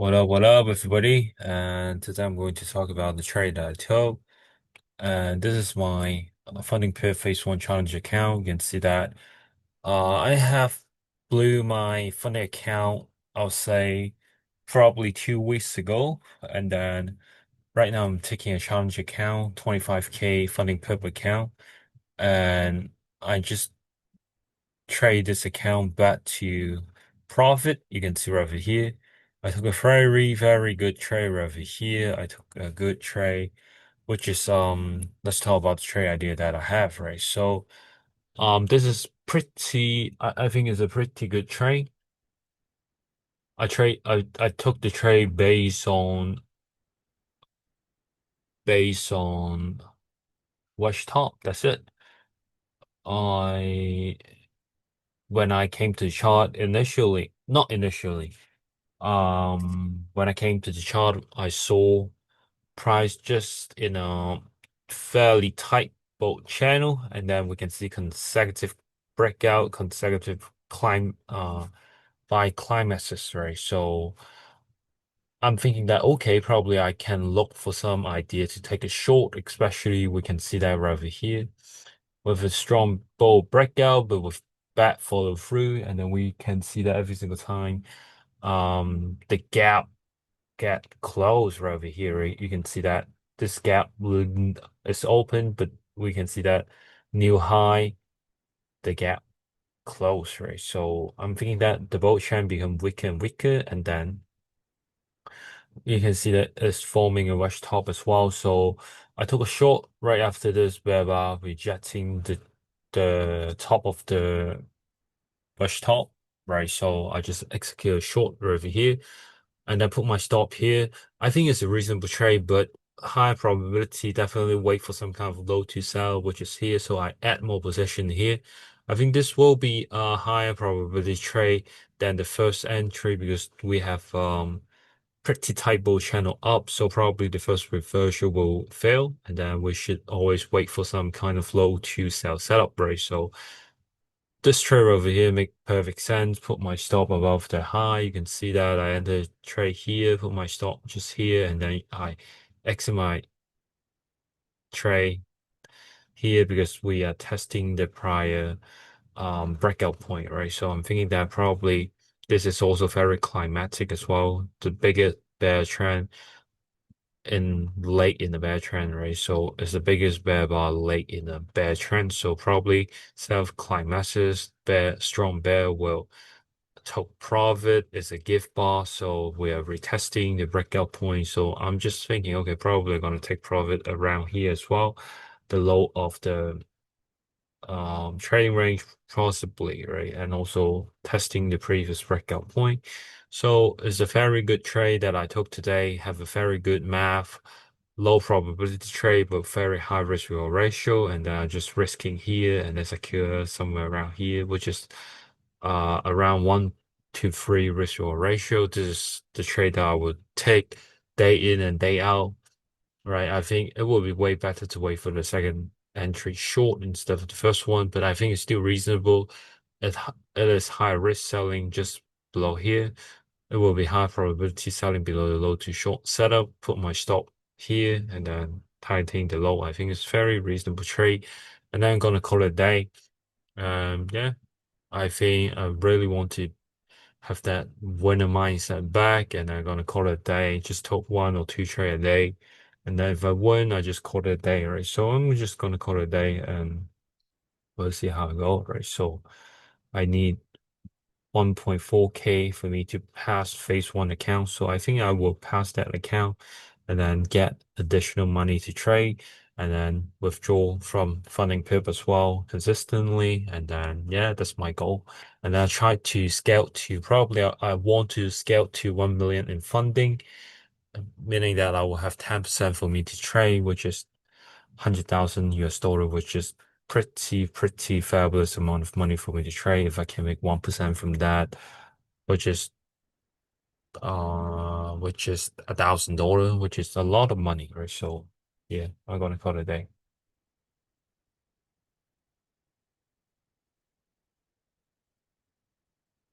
What up, everybody? And today I'm going to talk about the trade that I took. And this is my Funding Pivot Phase 1 Challenge account. You can see that I have blew my funding account, I'll say, probably 2 weeks ago. And then right now I'm taking a challenge account, 25K Funding Pivot account. And I just trade this account back to profit. You can see right over here. I took a very good trade right over here. I took a good trade, which is let's talk about the trade idea that I have, right? So this is pretty I think it's a pretty good trade. I took the trade based on watch top. That's it. I when I came to the chart initially, not initially. When I came to the chart, I saw price just in a fairly tight bulk channel, and then we can see consecutive breakout, consecutive climb, by climaxes, right? So I'm thinking that okay, probably I can look for some idea to take a short, especially we can see that right over here with a strong bull breakout, but with bad follow through, and then we can see that every single time the gap get close right over here, right? You can see that this gap is open, but we can see that new high, the gap close, right? So I'm thinking that the boat trend become weaker and weaker, and then you can see that it's forming a wedge top as well. So I took a short right after this whereby rejecting the top of the wedge top, right? So I just execute a short right over here and then put my stop here. I think it's a reasonable trade, but high probability, definitely wait for some kind of low to sell, which is here. So I add more position here. I think this will be a higher probability trade than the first entry because we have pretty tight bull channel up. So probably the first reversal will fail, and then we should always wait for some kind of low to sell setup, right? So this trade over here make perfect sense. Put my stop above the high. You can see that I enter trade here, put my stop just here, and then I exit my trade here because we are testing the prior breakout point, right? So I'm thinking that probably this is also very climatic as well. The biggest bear trend in late in the bear trend, right? So it's the biggest bear bar late in the bear trend. So probably self climaxes, strong bear will took profit is a gift bar, so we are retesting the breakout point. So I'm just thinking, okay, probably gonna take profit around here as well, the low of the trading range possibly, right? And also testing the previous breakout point. So it's a very good trade that I took today. Have a very good math, low probability trade, but very high risk reward ratio. And then just risking here and then secure somewhere around here, which is around 1 to 3 risk reward ratio. This is the trade that I would take day in and day out, right? I think it would be way better to wait for the second entry short instead of the first one, but I think it's still reasonable. It is high risk selling just below here. It will be high probability selling below the low to short setup. Put my stop here and then tightening the low. I think it's very reasonable trade. And then I'm gonna call it a day. Yeah, I think I really want to have that winner mindset back, and I'm gonna call it a day. Just take 1 or 2 trade a day, and then if I win, I just call it a day, right? So I'm just gonna call it a day, and we'll see how it goes, right? So I need 1.4K for me to pass phase one account. So I think I will pass that account and then get additional money to trade and then withdraw from funding pip as well consistently. And then, yeah, that's my goal. And then I try to scale to probably I want to scale to 1 million in funding, meaning that I will have 10% for me to trade, which is 100,000 US dollar, which is pretty fabulous amount of money for me to trade. If I can make 1% from that, which is $1,000, which is a lot of money, right? So yeah, I'm gonna call it a day.